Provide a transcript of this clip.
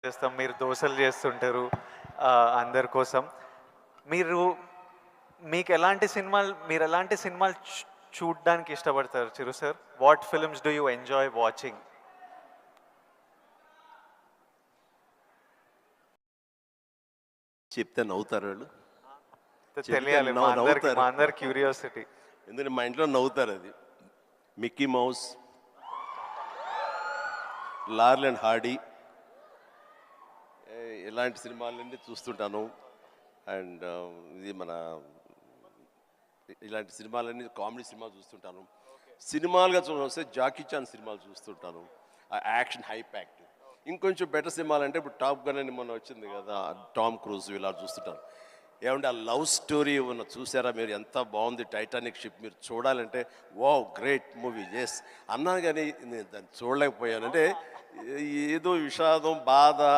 చేస్తాం. మీరు దోసలు చేస్తుంటారు అందరి కోసం. మీరు మీరెలాంటి సినిమాలు చూడ్డానికి ఇష్టపడతారు Chiru sir? What films do you enjoy watching? చెప్తే నవ్వుతారు వాళ్ళు. తెలియాలి మా అందరి క్యూరియాసిటీ. ఎందుకంటే మా ఇంట్లో నవ్వుతారు. అది మిక్కీ మౌస్, లార్ల్ అండ్ హార్డీ, ఇలాంటి సినిమాలన్నీ చూస్తుంటాను. అండ్ ఇది మన ఇలాంటి సినిమాలన్నీ కామెడీ సినిమాలు చూస్తుంటాను. సినిమాలుగా చూస్తే జాకీ చాన్ సినిమాలు చూస్తుంటాను. ఆ యాక్షన్ హై ప్యాక్ట్. ఇంకొంచెం బెటర్ సినిమాలు అంటే ఇప్పుడు టాప్ గన్ అని మొన్న వచ్చింది కదా, టామ్ క్రూజ్, ఇలా చూస్తుంటాను. ఏమంటే ఆ లవ్ స్టోరీ ఉన్న చూసారా మీరు? ఎంత బాగుంది టైటానిక్ షిప్. మీరు చూడాలంటే వావ్ గ్రేట్ మూవీ ఎస్ అన్నాను, కానీ నేను దాన్ని చూడలేకపోయాను. అంటే ఏదో విషాదం, బాధ.